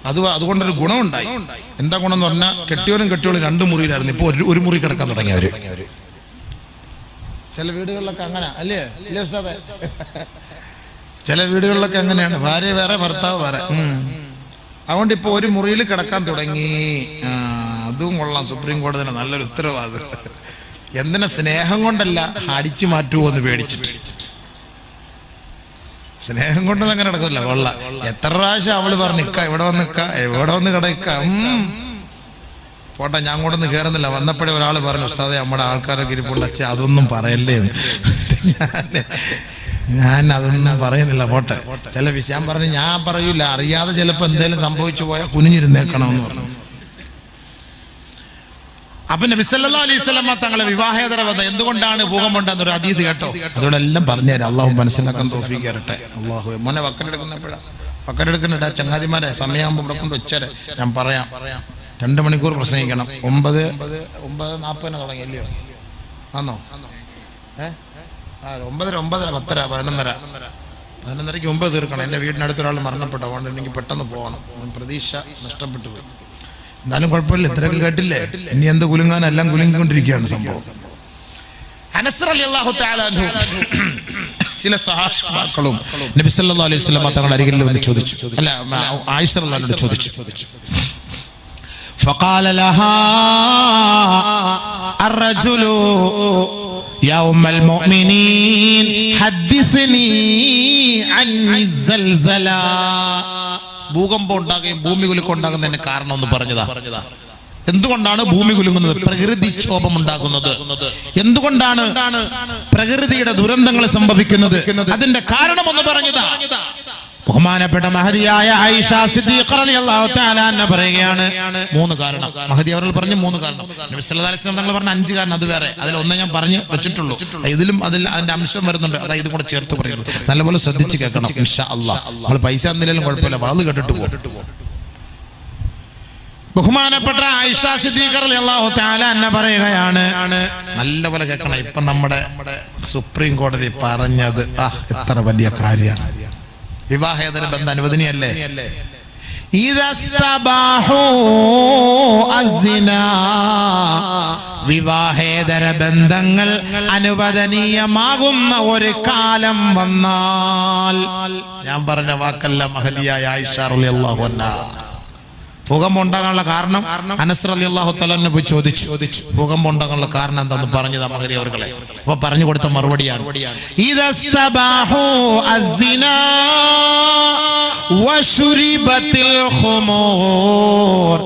അതുകൊണ്ടൊരു ഗുണമുണ്ടായി. എന്താ ഗുണം എന്ന് പറഞ്ഞാൽ, കെട്ടിയോനും രണ്ട് മുറിയിലായിരുന്നു, ഇപ്പൊ ഒരു മുറി കിടക്കാൻ തുടങ്ങിയവര്. ചില വീടുകളിലൊക്കെ അങ്ങനെ അല്ലേ ഉസ്താദേ? ചില വീടുകളിലൊക്കെ അങ്ങനെയാണ്, ഭാര്യ വേറെ ഭർത്താവ് വേറെ. അതുകൊണ്ട് ഇപ്പൊ ഒരു മുറിയിൽ കിടക്കാൻ തുടങ്ങി. അതും കൊള്ളാം. സുപ്രീം കോടതിയുടെ നല്ലൊരു ഉത്തരവാദം. എന്തിനാ? സ്നേഹം കൊണ്ടല്ല, അടിച്ചു മാറ്റുമോ എന്ന് പേടിച്ചിട്ട്. സ്നേഹം കൊണ്ടൊന്നും അങ്ങനെ നടക്കില്ല. കൊള്ളാം. എത്ര പ്രാവശ്യം അവള് പറഞ്ഞു, ഇവിടെ വന്ന് കിടക്കാം. പോട്ടെ, ഞാൻ കൊണ്ടൊന്നും കയറുന്നില്ല. വന്നപ്പോഴേ ഒരാൾ പറഞ്ഞു, ഉസ്താദേ നമ്മുടെ ആൾക്കാരൊക്കെ ഇരിപ്പുണ്ട്, അച്ഛാ അതൊന്നും പറയല്ലേ എന്ന്. ഞാൻ അതൊന്നും പറയുന്നില്ല, പോട്ടെ. ചില വിഷയം പറഞ്ഞ് ഞാൻ പറയൂല, അറിയാതെ ചിലപ്പോ എന്തെങ്കിലും സംഭവിച്ചു പോയാൽ കുനിഞ്ഞിരുന്നേക്കണമെന്ന് പറഞ്ഞു. അപ്പൊ നബി സല്ലല്ലാഹു അലൈഹി വസല്ലം തങ്ങളെ വിവാഹേതര ബന്ധം എന്തുകൊണ്ടാണ് ഭൂകമ്പുണ്ടെന്നൊരു ഹദീസ് കേട്ടോ. അതോടെല്ലാം പറഞ്ഞുതരാം. അള്ളാഹു മനസ്സിലാക്കാൻ തൗഫീഖ് തരട്ടെ. അള്ളാഹു മോനെ വക്കലെടുക്കുന്നുണ്ട് ചങ്ങാതിമാരെ. സമയമാകുമ്പോൾ ഇവിടെ കൊണ്ട് വെച്ചേരെ, ഞാൻ പറയാം. 2 മണിക്കൂർ പ്രസംഗിക്കണം. 9:40 തുടങ്ങിയല്ലയോ? ആന്നോ? 9:10 11:30ക്ക് മുമ്പ് തീർക്കണം. എൻ്റെ വീടിനടുത്തൊരാൾ മരണപ്പെട്ടു. അതുകൊണ്ട് എനിക്ക് പെട്ടെന്ന് പോകണം. പ്രതീക്ഷ നഷ്ടപ്പെട്ടു പോയി. എന്നാലും കുഴപ്പമില്ല, ഇത്രയൊക്കെ കേട്ടില്ലേ? ഇനി എന്ത് കുലുങ്ങാനെല്ലാം കുലുങ്ങിക്കൊണ്ടിരിക്കുകയാണ് സംഭവം. അനസ് റളിയല്ലാഹു തആല അൻഹു ചില സഹാബാക്കളും നബി സല്ലല്ലാഹു അലൈഹി വസല്ലം തങ്ങളുടെ അരികിൽ വന്ന് ചോദിച്ചു. അല്ല, ആയിഷ റളിയല്ലാഹു അൻഹ ചോദിച്ചു. فقال لها الرجل يا أم المؤمنين حدثني عن الزلزلة. ഭൂകമ്പം ഉണ്ടാകുകയും ഭൂമി കുലുക്കം ഉണ്ടാകുന്നതിന് കാരണം ഒന്ന് പറഞ്ഞതാ. എന്തുകൊണ്ടാണ് ഭൂമി കുലുങ്ങുന്നത്? പ്രകൃതിക്ഷോഭം ഉണ്ടാകുന്നത്. എന്തുകൊണ്ടാണ് പ്രകൃതിയുടെ ദുരന്തങ്ങൾ സംഭവിക്കുന്നത്? അതിന്റെ കാരണം ഒന്ന് പറഞ്ഞതാ. ബഹുമാനപ്പെട്ട മഹദിയായ ആയിഷ സിദ്ദീഖ റളിയല്ലാഹു തആല അൻഹ പറയുകയാണ്, 3 കാരണം. മഹദി അവർ പറഞ്ഞു 3 കാരണം. നബി സല്ലല്ലാഹു അലൈഹി വസല്ലം തങ്ങൾ പറഞ്ഞ 5 കാരണം, അത് വേറെ. അതിലൊന്നേ ഞാൻ പറഞ്ഞു വെച്ചിട്ടുള്ളൂ. അതിന്റെ അംശം വരുന്നുണ്ട്. അതായത് ഇതും കൂടെ ചേർത്ത് പറയുന്നത്. നല്ലപോലെ ശ്രദ്ധിച്ച് കേൾക്കണം ഇൻഷാ അല്ലാഹ്. നമ്മൾ പൈസ എന്തിലും കുഴപ്പമില്ല, വാത് കേട്ടിട്ട് പോകും. ബഹുമാനപ്പെട്ട ആയിഷ സിദ്ദീഖ റളിയല്ലാഹു തആല അൻഹ പറയുകയാണ്, നല്ലപോലെ കേൾക്കണം. ഇപ്പൊ നമ്മുടെ സുപ്രീം കോടതി പറഞ്ഞത് എത്ര വലിയ കാര്യമാണ്. വിവാഹേതര ബന്ധം അനുവദനീയല്ലേ? വിവാഹേതര ബന്ധങ്ങൾ അനുവദനീയമാകുന്ന ഒരു കാലം വന്നാൽ, ഞാൻ പറഞ്ഞ വാക്കല്ല, മഹദിയായ ആയിഷ റളിയല്ലാഹു അൻഹ. ഭൂകമ്പം ഉണ്ടാകാനുള്ള കാരണം അനസ് റളിയല്ലാഹു തആല അൻഹു പോയി ചോദിച്ചു. ഭൂകമ്പം ഉണ്ടാകാനുള്ള കാരണം എന്താന്ന് പറഞ്ഞതാ മഹദി അവർകളെ. അപ്പൊ പറഞ്ഞു കൊടുത്ത മറുപടിയാണ്, ഇദസ്തബാഹു അസ്സിനാ വശുരിബത്തിൽ ഖുമൂർ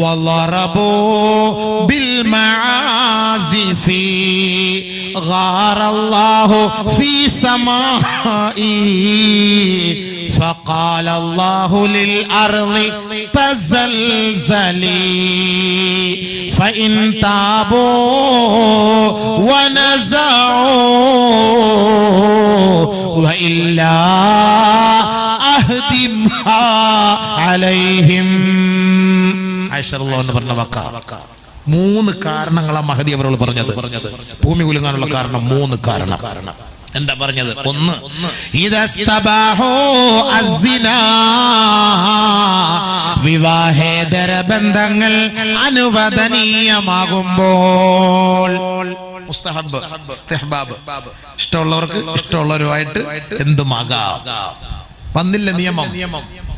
വളറബു ബിൽ മആസിഫി ഗാറല്ലാഹു ഫീ സമാഇ فقال الله للأرض تزلزلي فإن تابوا ونزعوا وإلا أهدمها عليهم. ആയിഷ റളിയല്ലാഹു അൻഹ പറഞ്ഞ വാക്ക. 3 കാരണങ്ങളാണ് മഹദി അവരോട് പറഞ്ഞത്. ഭൂമി കുലുങ്ങാനുള്ള കാരണം 3 കാരണം. എന്താ പറഞ്ഞത്? 1, വിവാഹേതര ബന്ധങ്ങൾ അനുവദനീയമാകുമ്പോൾ, ഇഷ്ടമുള്ളവർക്ക് ഇഷ്ടമുള്ളവരുമായിട്ട് എന്തുമാകാം. വന്നില്ല നിയമം.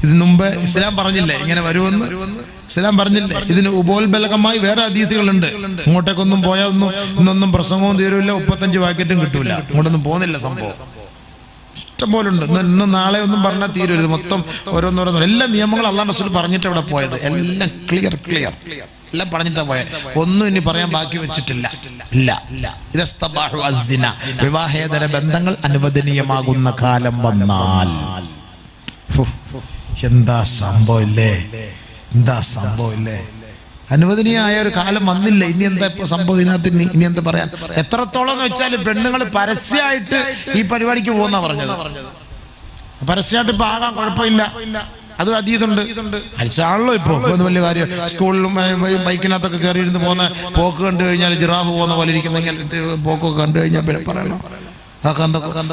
ഇതിനു മുമ്പ് ഇസ്ലാം പറഞ്ഞില്ലേ ഇങ്ങനെ വരുമെന്ന്? ഇസ്ലാം പറഞ്ഞില്ലേ? ഇതിന് ഉപോത്ബലകമായി വേറെ ഹദീസുകളുണ്ട്. ഇങ്ങോട്ടേക്കൊന്നും പോയാൽ ഇന്നൊന്നും പ്രസംഗവും തീരൂല, 35 പാക്കറ്റും കിട്ടൂല. ഇങ്ങോട്ടൊന്നും പോകുന്നില്ല സംഭവം. ഇഷ്ടംപോലെ ഉണ്ട്. ഇന്നും നാളെ ഒന്നും പറഞ്ഞാൽ തീരരുത്. മൊത്തം ഓരോന്നോരോന്നോ എല്ലാ നിയമങ്ങളും അല്ലാഹു റസൂൽ പറഞ്ഞിട്ട് ഇവിടെ പോയത്. എല്ലാം ക്ലിയർ എല്ലാം പറഞ്ഞിട്ടാ പോയത്. ഒന്നും ഇനി പറയാൻ ബാക്കി വെച്ചിട്ടില്ല. വിവാഹേതര ബന്ധങ്ങൾ അനുവദനീയമാകുന്ന കാലം വന്നാൽ എന്താ സംഭവം ഇല്ലേ? അനുവദനീയമായ ഒരു കാലം വന്നില്ല. ഇനി എന്താ ഇപ്പൊ സംഭവം? ഇതിനകത്ത് ഇനി എന്താ പറയാൻ? എത്രത്തോളം എന്ന് വെച്ചാൽ പെണ്ണുങ്ങൾ പരസ്യമായിട്ട് ഈ പരിപാടിക്ക് പോകുന്ന പറഞ്ഞത്. പരസ്യമായിട്ട് ഇപ്പൊ ആകാൻ കുഴപ്പമില്ല. അത് അതീതുണ്ട്. അടിച്ചാണല്ലോ ഇപ്പൊ വലിയ കാര്യം. സ്കൂളിലും ബൈക്കിനകത്തൊക്കെ കയറിയിരുന്ന് പോകുന്ന പോക്ക് കണ്ടു കഴിഞ്ഞാൽ ജിറാഫ് പോകുന്ന പോലെ ഇരിക്കുന്നെങ്കിൽ പോക്കൊക്കെ കണ്ടു കഴിഞ്ഞാൽ പിന്നെ പറയണം.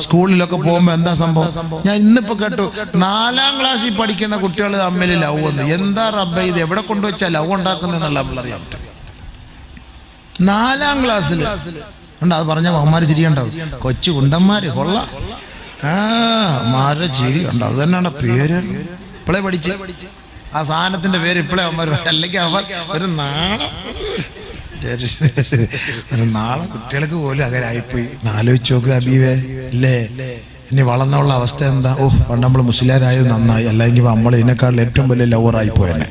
സ്കൂളിലൊക്കെ പോകുമ്പോ എന്താ സംഭവം? ഞാൻ ഇന്നിപ്പോ കേട്ടു 4ാം ക്ലാസ്സിൽ പഠിക്കുന്ന കുട്ടികൾ തമ്മിൽ ലവ് വന്നു. എന്താ റബ്ബേ ഇത് എവിടെ കൊണ്ടുവച്ചാ ലവ് ഉണ്ടാക്കുന്നെന്നുള്ള അറിയാൻ പറ്റും. 4ാം ക്ലാസ്സിൽ ഉണ്ട്. അത് പറഞ്ഞ അമ്മമാര് ചിരിയുണ്ടാവും. കൊച്ചു കുണ്ടന്മാര് കൊള്ളാം. മാരെ ചിരി ഉണ്ട്. അത് തന്നെയാണ് പേര്. ഇപ്പോഴേ പഠിച്ച് ആ സാധനത്തിന്റെ പേര് ഇപ്പോഴേ അമ്മമാർ. അല്ലെങ്കിൽ അവർ ഒരു നാളെ കുട്ടികൾക്ക് പോലും അങ്ങനെ ആയിപ്പോയി. ആലോചിച്ച് നോക്കുക അബീവേ അല്ലേ? ഇനി വളർന്നുള്ള അവസ്ഥ എന്താ? പണ്ട് നമ്മൾ മുസ്ലിംരായത് നന്നായി. അല്ല ഇനി നമ്മൾ ഇതിനേക്കാൾ ഏറ്റവും വലിയ ലവറായി പോയനെ.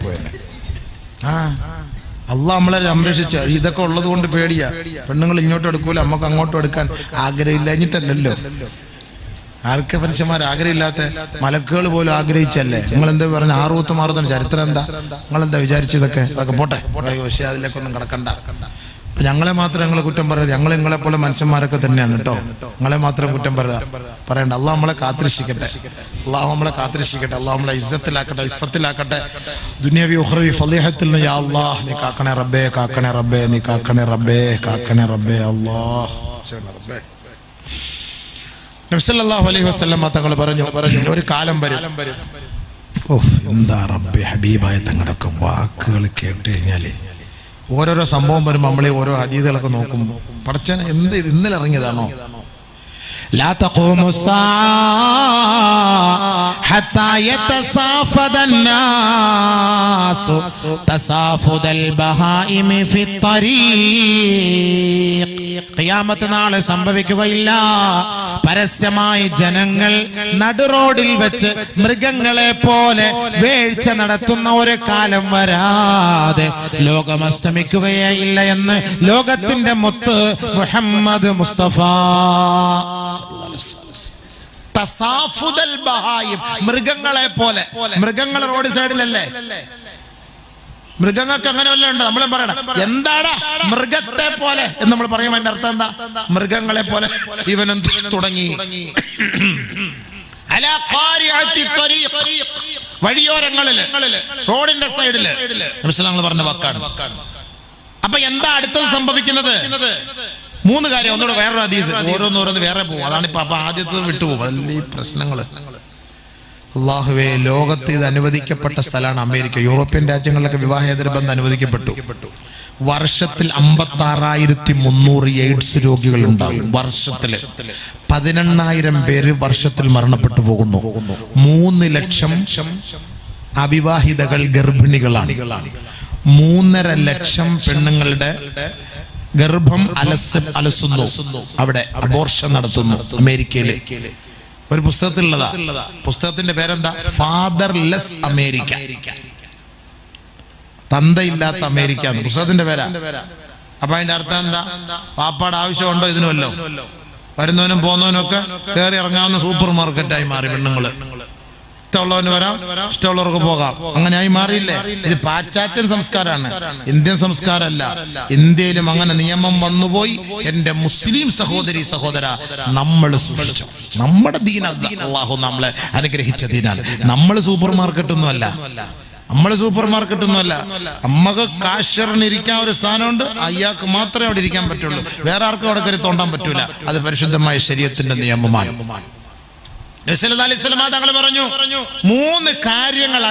അള്ളാഹ് നമ്മളെ സംരക്ഷിച്ച. ഇതൊക്കെ ഉള്ളത് കൊണ്ട് പേടിയാ. പെണ്ണുങ്ങൾ ഇങ്ങോട്ടും എടുക്കൂല, നമുക്ക് അങ്ങോട്ടും എടുക്കാൻ ആഗ്രഹമില്ലഞ്ഞിട്ടല്ലോ. ആർക്ക് മനുഷ്യന്മാർ ആഗ്രഹമില്ലാത്ത? മലക്കുകൾ പോലും ആഗ്രഹിച്ചല്ലേ. നിങ്ങൾ എന്താ പറഞ്ഞ? ആറൂത്ത് മാറുന്ന ചരിത്രം എന്താ? നിങ്ങളെന്താ വിചാരിച്ചതൊക്കെ? അതൊക്കെ പോട്ടെ, പക്ഷേ അതിലേക്കൊന്നും കിടക്കണ്ട. അപ്പൊ ഞങ്ങളെ മാത്രം ഞങ്ങളെ കുറ്റം പറയാതെ, ഞങ്ങൾ നിങ്ങളെ പോലെ മനുഷ്യന്മാരൊക്കെ തന്നെയാണ് കേട്ടോ. നിങ്ങളെ മാത്രം കുറ്റം പറയണ്ട. അള്ളാഹ് നമ്മളെ കാത്തിരക്ഷിക്കട്ടെ. അള്ളാഹു നമ്മളെ കാത്തിരക്ഷിക്കട്ടെ. അള്ളാഹു നമ്മളെ ഇസ്സത്തിലാക്കട്ടെ, ഇഫത്തിലാക്കട്ടെ. ദുനിയാവി ഉഖ്റവി ഫളീഹത്തിൽ യാ അല്ലാഹ് നീ കാക്കണേ റബ്ബേ, കാക്കണേ റബ്ബേ, നീ കാക്കണേ റബ്ബേ, കാക്കണേ റബ്ബേ അല്ലാഹ്. നബി സല്ലല്ലാഹു അലൈഹി വസല്ലം തങ്ങൾ പറഞ്ഞു ഒരു കാലം വരും. എന്താ റബ്ബേ, ഹബീബായ തങ്ങളൊക്കെ വാക്കുകൾ കേട്ട് കഴിഞ്ഞാല് ഓരോരോ സംഭവം വരുമ്പോൾ നമ്മളെ ഓരോ ഹദീസുകളൊക്കെ നോക്കുമ്പോൾ പടച്ചൻ എന്ത് ഇന്നലെ ഇറങ്ങിയതാണോ? لا تقوم الساعة حتى يتصافد الناس تصافد البهائم في الطريق. ഖിയാമത്ത് നാളെ സംഭവിക്കുകയില്ല. പരസ്യമായി ജനങ്ങൾ നടുറോഡിൽ വെച്ച് മൃഗങ്ങളെ പോലെ വേഴ്ച നടത്തുന്ന ഒരു കാലം വരാതെ ലോകം അസ്തമിക്കുകയില്ല എന്ന് ലോകത്തിന്റെ മുത്ത് മുഹമ്മദ് മുസ്തഫ. മൃഗങ്ങളെ പോലെ. മൃഗങ്ങൾ റോഡ് സൈഡിലല്ലേ? മൃഗങ്ങൾക്ക് അങ്ങനെ വല്ല ഉണ്ട്? നമ്മളെ പറയണം എന്താടാ മൃഗത്തെ പോലെ എന്ന് നമ്മൾ പറയും. അതിന്റെ അർത്ഥം എന്താ? മൃഗങ്ങളെ പോലെ ഇവനും തുടങ്ങി. വഴിയോരങ്ങളില്, റോഡിന്റെ സൈഡില് നബി പറഞ്ഞ വാക്കാണ്. അപ്പൊ എന്താ അടുത്തത് സംഭവിക്കുന്നത്? 3 കാര്യം. ഒന്നുകൂടെ വേറൊരു ഹദീസ്. ഓരോന്നോരോന്ന് വേറെ പോകും. അതാണ് ഇപ്പൊ. അപ്പൊ ആദ്യത്തെ വിട്ടുപോകും. അതല്ലേ ഈ പ്രശ്നങ്ങള്. അല്ലാഹുവേ, ലോകത്ത് ഇത് അനുവദിക്കപ്പെട്ട സ്ഥലമാണ് അമേരിക്ക. യൂറോപ്യൻ രാജ്യങ്ങളിലൊക്കെ വിവാഹേതര ബന്ധം അനുവദിക്കപ്പെട്ടു. വർഷത്തിൽ 56,300 എയ്ഡ്സ് രോഗികൾ ഉണ്ടാകും. വർഷത്തില് 18,000 പേര് വർഷത്തിൽ മരണപ്പെട്ടു പോകുന്നു. 3 ലക്ഷം അവിവാഹിതകൾ ഗർഭിണികളാണ്. 3.5 ലക്ഷം പെണ്ണുങ്ങളുടെ ഗർഭം അലസുന്നു. അവിടെ അബോർഷൻ നടത്തുന്നു അമേരിക്കയില്. ഒരു പുസ്തകത്തിലുള്ളതാ. പുസ്തകത്തിന്റെ പേരെന്താ? Fatherless America. തന്തയില്ലാത്ത അമേരിക്ക എന്ന് പുസ്തകത്തിന്റെ പേരാ. അപ്പൊ അതിന്റെ അർത്ഥം എന്താ? പാപ്പാട് ആവശ്യമുണ്ടോ ഇതിനുമല്ലോ? വരുന്നവനും പോകുന്നവനും ഒക്കെ കയറി ഇറങ്ങാവുന്ന സൂപ്പർ മാർക്കറ്റായി മാറി പെണ്ണുങ്ങള്. ഇഷ്ടമുള്ളവന് വരാം, ഇഷ്ടമുള്ളവർക്ക് പോകാം. അങ്ങനെയായി മാറിയില്ലേ? ഇത് പാശ്ചാത്യ സംസ്കാരമാണ്, ഇന്ത്യൻ സംസ്കാരമല്ല. ഇന്ത്യയിലും അങ്ങനെ നിയമം വന്നുപോയി. എന്റെ മുസ്ലിം സഹോദരി സഹോദര, നമ്മൾ സൂക്ഷിച്ചു. നമ്മുടെ ദീൻ അല്ലാഹു നമ്മളെ അനുഗ്രഹിച്ച ദീനാണ്. നമ്മൾ സൂപ്പർ മാർക്കറ്റൊന്നുമല്ല, നമ്മക്ക് കാശറിന് ഇരിക്കാൻ ഒരു സ്ഥാനമുണ്ട്, അയാൾക്ക് മാത്രമേ അവിടെ ഇരിക്കാൻ പറ്റുള്ളൂ, വേറെ ആർക്കും അവിടെ കയറി തോണ്ടാൻ പറ്റൂല. അത് പരിശുദ്ധമായ ശരീഅത്തിന്റെ നിയമമാണ്. തങ്ങൾ പറഞ്ഞു, 3 കാര്യങ്ങൾ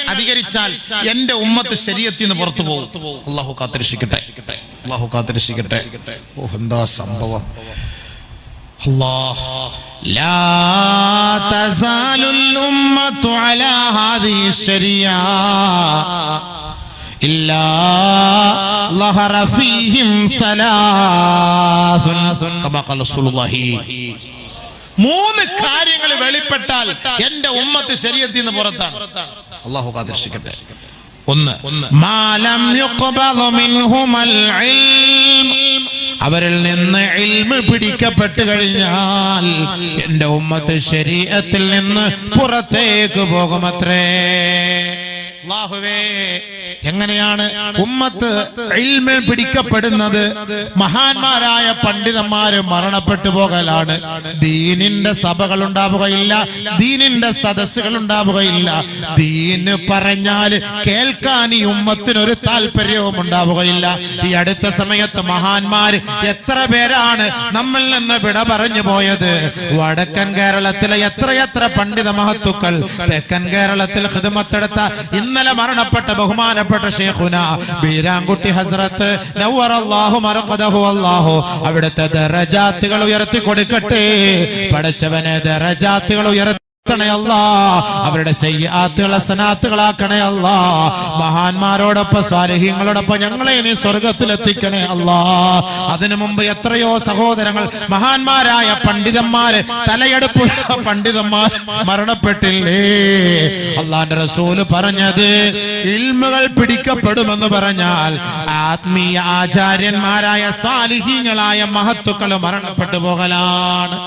അധികരിച്ചാൽ എന്റെ ഉമ്മത്ത് ശരീഅത്തിൽ നിന്ന് പുറത്തു പോകും. അല്ലാഹു കാത്തിരക്ഷിക്കട്ടെ. എന്താ സംഭവം? لا تزال الأمة على هذه الشريعة إلا ظهر فيهم ثلاث كما قال رسول الله. 3 കാര്യങ്ങൾ വെളിപ്പെട്ടാൽ എന്റെ ഉമ്മത്ത് ശരീഅത്തിൽ നിന്ന് പുറത്താണ്. അല്ലാഹു കാത്തിരക്ഷിക്കട്ടെ. 1 മാലം യുഖ്ബലു മിൻഹുൽ ഇൽം, അവരിൽ നിന്ന് ഇൽമ് പിടിക്കപ്പെട്ടു കഴിഞ്ഞാൽ എന്റെ ഉമ്മത്ത് ശരീഅത്തിൽ നിന്ന് പുറത്തേക്ക് പോകുമത്രേ. അല്ലാഹുവേ, എങ്ങനെയാണ് ഉമ്മത്ത് ഇൽമിൽ പിടിക്കപ്പെടുന്നത്? മഹാന്മാരായ പണ്ഡിതന്മാര് മരണപ്പെട്ടു പോകലാണ്. ദീനിന്റെ സഭകൾ ഉണ്ടാവുകയില്ല, ദീനിന്റെ സദസ്സുകൾ ഉണ്ടാവുകയില്ല. ദീന് പറഞ്ഞാല് കേൾക്കാൻ ഈ ഉമ്മത്തിനൊരു താല്പര്യവും ഉണ്ടാവുകയില്ല. ഈ അടുത്ത സമയത്ത് മഹാന്മാര് എത്ര പേരാണ് നമ്മിൽ നിന്ന് വിട പറഞ്ഞു പോയത്? വടക്കൻ കേരളത്തിലെ എത്രയെത്ര പണ്ഡിത മഹത്തുക്കൾ, തെക്കൻ കേരളത്തിൽ ഖിദ്മത്തെടുത്ത ഇന്നലെ മരണപ്പെട്ട ബഹുമാനപ്പെട്ട ശൈഖുന ബീരാൻകുട്ടി ഹസ്രത്ത് നവ്വറല്ലാഹു മർഖദഹു, അല്ലാഹു അവിടുത്തെ ദറജാത്തുകൾ ഉയർത്തി കൊടുക്കട്ടെ. പടച്ചവനെ ദറജാത്തുകൾ ഉയർത്തി അവരുടെ സയ്യിആത്തുകളെ ഹസനാത്തുകളാക്കണേ അല്ലാ. മഹാന്മാരോടൊപ്പം സാലിഹീങ്ങളോടൊപ്പം ഞങ്ങളെ നീ സ്വർഗത്തിലെത്തിക്കണേ അല്ലാ. അതിനു മുമ്പ് എത്രയോ സഹോദരങ്ങൾ, മഹാന്മാരായ പണ്ഡിതന്മാര്, തലയെടുപ്പ് പണ്ഡിതന്മാർ മരണപ്പെട്ടില്ലേ? അല്ലാഹുവിന്റെ റസൂല് പറഞ്ഞത് ഇൽമുകൾ പിടിക്കപ്പെടുമെന്ന് പറഞ്ഞാൽ ആത്മീയ ആചാര്യന്മാരായ സാലിഹീങ്ങളായ മഹത്തുക്കൾ മരണപ്പെട്ടു പോകലാണ്.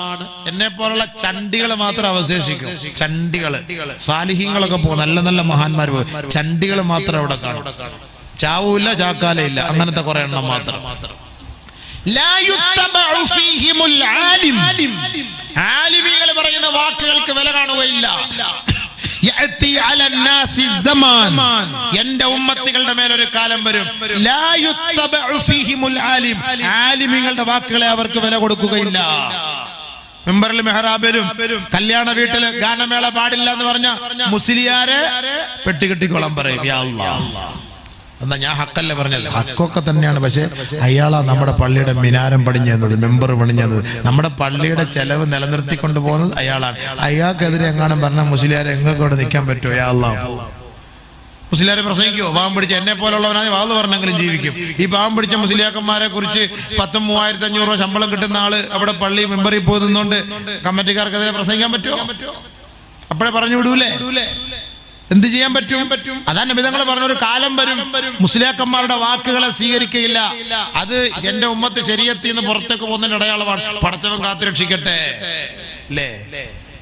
എന്നെ പോലുള്ള ചണ്ടികൾ മാത്രം അവശേഷിക്കും. ചണ്ടികള്, സാലിഹീങ്ങളൊക്കെ പോകും, നല്ല നല്ല മഹാന്മാർ പോകും. ചണ്ടികൾ മാത്രം അവിടെ കാണും. ചാവൂല്ല, ചാക്കാലയില്ല, അങ്ങനത്തെ കുറെ എണ്ണം മാത്രം. ആലിമീങ്ങൾ പറയുന്ന വാക്കുകൾക്ക് വില കാണുകയില്ല. എന്റെ ഉമ്മത്തികളുടെ മേലൊരു കാലം വരും, ആലിമീങ്ങളുടെ വാക്കുകളെ അവർക്ക് വില കൊടുക്കുകയില്ല. മെമ്പറിൽ മെഹ്റാബിലും കല്യാണ വീട്ടില് ഗാനമേള പാടില്ല എന്ന് പറഞ്ഞ മുസ്ലിയാരെ പെട്ടികെട്ടിക്കോളം പറയും. യാ അല്ലാഹ്, എന്നാ ഞാൻ ഹക്കല്ലേ പറഞ്ഞല്ലേ? ഹക്കൊക്കെ തന്നെയാണ്. പക്ഷെ അയാളാ നമ്മുടെ പള്ളിയുടെ മിനാരം പണിഞ്ഞത്, മെമ്പർ പണിഞ്ഞത്, നമ്മുടെ പള്ളിയുടെ ചെലവ് നിലനിർത്തിക്കൊണ്ട് പോകുന്നത് അയാളാണ്. അയാൾക്കെതിരെ എങ്ങാനും പറഞ്ഞ മുസ്ലിയാരെ എങ്ങൊക്കെ ഇവിടെ നിൽക്കാൻ പറ്റുമോ? യാ അല്ലാഹ്, മുസ്ലിയാരെ പ്രസംഗിക്കുമോ? പാവം പിടിച്ച എന്നെ പോലുള്ളവനായി വാത് പറഞ്ഞെങ്കിലും ജീവിക്കും. ഈ പാവം പിടിച്ച മുസ്ലിയാക്കന്മാരെ കുറിച്ച് 10,000-3,500 രൂപ ശമ്പളം കിട്ടുന്ന ആള് അവിടെ പള്ളി മെമ്പറിൽ പോയി നിന്നുകൊണ്ട് കമ്മിറ്റിക്കാർക്കെതിരെ പ്രസംഗിക്കാൻ പറ്റുമോ? അപ്പോഴേ പറഞ്ഞു വിടൂലേ? എന്ത് ചെയ്യാൻ പറ്റും? അതാണ് നബിതങ്ങൾ പറഞ്ഞ ഒരു കാലം വരും, മുസ്ലിയാക്കന്മാരുടെ വാക്കുകളെ സ്വീകരിക്കുകയില്ല. അത് എന്റെ ഉമ്മത്ത് ശരീഅത്തിൽ നിന്ന് പുറത്തേക്ക് പോകുന്നതിന് അടയാളമാണ്. പടച്ചവൻ കാത്തുരക്ഷിക്കട്ടെ. അല്ലേ?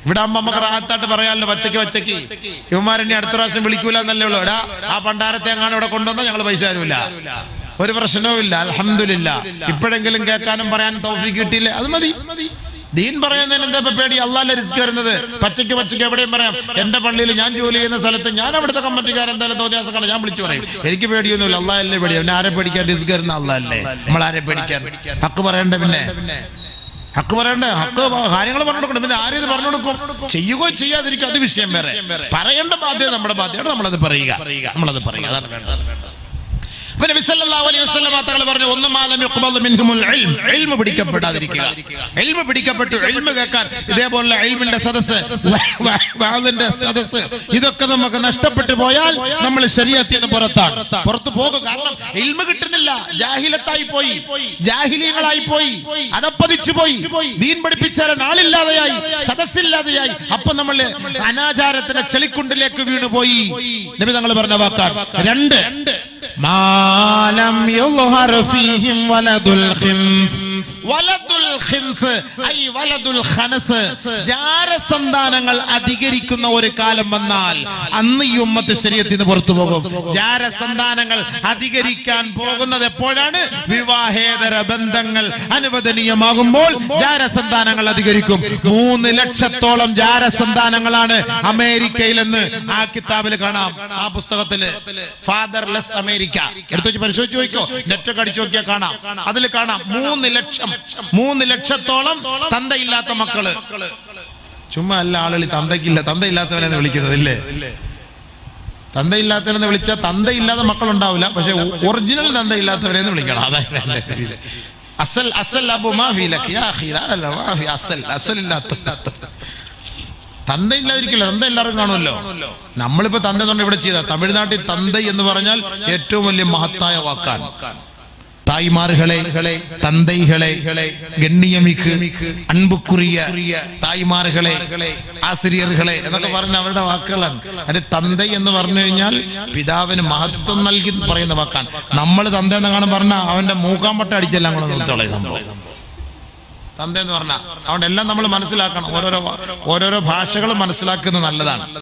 ഇവിടെ ആകുമ്പോ നമുക്ക് റാഹത്തായിട്ട് പറയാമല്ലോ, വച്ചക്ക് ഇവന്മാരെന്നെ അടുത്ത പ്രാവശ്യം വിളിക്കൂല എന്നല്ലേ ഉള്ളൂ. എടാ, ആ പണ്ടാരത്തെ എങ്ങാനും ഇവിടെ കൊണ്ടുവന്നാൽ ഞങ്ങൾ പൈസ തരൂല, ഒരു പ്രശ്നവും ഇല്ല. അൽഹംദുലില്ലാ, ഇപ്പോഴെങ്കിലും കേൾക്കാനും പറയാനും തൗഫീഖ് കിട്ടിയില്ലേ, അത് മതി. ദീൻ പറയുന്നതിന് എന്താ പേടി? അള്ളാഹുവിന്റെ റിസ്ക് വരുന്നത് പച്ചയ്ക്ക് എവിടെയും പറയാം. എന്റെ പള്ളിയിൽ ഞാൻ ജോലി ചെയ്യുന്ന സ്ഥലത്ത് ഞാൻ അവിടുത്തെ കമ്മിറ്റിക്കാരൻ എന്തായാലും തോന്നിയാസങ്ങളെ ഞാൻ വിളിച്ചു പറയും. എനിക്ക് പേടിയൊന്നുമില്ല, അള്ളാഹല്ലേ പേടി. അവനെ ആരെ പേടിക്കാൻ? റിസ്ക് വരുന്ന അള്ളാഹല്ലേ, നമ്മൾ ആരെ പേടിക്കാൻ? ഹക്ക് പറയണ്ട, പിന്നെ ഹക്ക് പറയണ്ടേ? ഹക്ക് കാര്യങ്ങൾ പറഞ്ഞു കൊടുക്കണം. പിന്നെ ആരും പറഞ്ഞു കൊടുക്കും? ചെയ്യുകയോ ചെയ്യാതിരിക്കും, അത് വിഷയം വേറെ. പറയേണ്ട ബാധ്യത നമ്മുടെ ബാധ്യതയാണ്. നമ്മളത് പറയുക. അതാണ് വേണ്ടത്. നബി സല്ലല്ലാഹു അലൈഹി വസല്ലം തങ്ങൾ പറഞ്ഞു, ഒന്ന് മാലം യുഖ്ബൽ മിൻഹുൽ ഇൽം, ഇൽമ പിടിക്കപ്പെടാതിരിക്കുക. ഇൽമ പിടിക്കപ്പെട്ടു, ഇൽമ കേൾക്കാൻ ഇതേപോലെ ഇൽമിന്റെ സദസ്സ്, വഅലിന്റെ സദസ്സ്, ഇതൊക്കെ നമുക്ക് നഷ്ടപ്പെട്ടു പോയാൽ നമ്മൾ ശരീഅത്തിൽ നിന്ന് പുറത്തു പോകും. കാരണം ഇൽമ കിട്ടുന്നില്ല, ജാഹിലത്തായി പോയി, ജാഹിലീങ്ങളായി പോയി, അതപ്പതിച്ചു പോയി, ദീൻ പഠിപ്പിച്ചാൽ ആളില്ലാതെയായി, സദസ്സില്ലാതെയായി. അപ്പൊ നമ്മൾ അനാചാരത്തിന്റെ ചെളിക്കുണ്ടിലേക്ക് വീണുപോയി. നബി തങ്ങൾ പറഞ്ഞ വാക്കാണ്. 2, മാലം യുൽഹർ ഫീഹിം വലദുൽ ഖിൻസ്, വലദുൽ ഖിൻസ് ഐ വലദുൽ ഖനസ്, ജാരസന്താനങ്ങൾ അധികരിക്കുന്ന ഒരു കാലം വന്നാൽ അന്ന് ഈ ഉമ്മത്ത് ശരീഅത്തിൽ നിന്ന് പുറത്തു പോകും. ജാരസന്താനങ്ങൾ അധികരിക്കാൻ പോകുന്നത് എപ്പോഴാണ്? വിവാഹേതര ബന്ധങ്ങൾ അനുവദനീയമാകുമ്പോൾ ജാരസന്താനങ്ങൾ അധികരിക്കും. 3 ലക്ഷത്തോളം ജാരസന്താനങ്ങളാണ് അമേരിക്കയിലെന്ന് ആ കിതാബിൽ കാണാം. ആ പുസ്തകത്തില് ഫാദർലെസ് അമേരിക്ക എടുത്തു വെച്ച് പരിശോധിച്ച് നോക്കിയോ, നെറ്റൊക്കെ അടിച്ചു നോക്കിയാൽ കാണാം. അതിൽ കാണാം 3 ലക്ഷത്തോളം തന്തയില്ലാത്ത മക്കള്. ചുമ്മാ അല്ല ആളുകൾ തന്തയില്ലാത്തവനെന്ന് വിളിക്കുന്നത് ഇല്ലേ? തന്തയില്ലാത്തവനെന്ന് വിളിച്ചാൽ തന്തയില്ലാത്ത മക്കളുണ്ടാവില്ല, പക്ഷെ ഒറിജിനൽ തന്തയില്ലാത്തവരെന്ന് വിളിക്കണം. അതായത് അസൽ അസൽ അബു മാഫി ലക് യാ അഖി ലാ മാഫി അസൽ അസൽ ഇല്ലാത്ത തന്ത ഇല്ലാതിരിക്കില്ല. തന്ത എല്ലാവരും കാണുമല്ലോ. നമ്മളിപ്പോ തന്ത കൊണ്ട് ഇവിടെ ചെയ്ത തമിഴ്നാട്ടിൽ തന്ത എന്ന് പറഞ്ഞാൽ ഏറ്റവും വലിയ മഹത്തായ വാക്കാണ്. തായ്മാറുകളെ, തന്തൈകളെ, ഗണ്ണിയമിക്ക്, അൻപുക്കുറിയ തായ്മാറുകളെ, ആസിരിയറുകളെ എന്നൊക്കെ പറഞ്ഞ അവരുടെ വാക്കുകളാണ്. അത് തന്തൈ എന്ന് പറഞ്ഞു കഴിഞ്ഞാൽ പിതാവിന് മഹത്വം നൽകി പറയുന്ന വാക്കാണ്. നമ്മൾ തന്ത എന്ന് കാണാൻ പറഞ്ഞാൽ അവന്റെ മൂക്കാമ്പട്ട അടിച്ചെല്ലാം കൂടെ നിർത്തോളെ സംഭവം തന്ത എന്ന് പറഞ്ഞാൽ. അതുകൊണ്ട് എല്ലാം നമ്മൾ മനസ്സിലാക്കണം. ഓരോരോ ഭാഷകളും മനസ്സിലാക്കുന്നത് നല്ലതാണ്.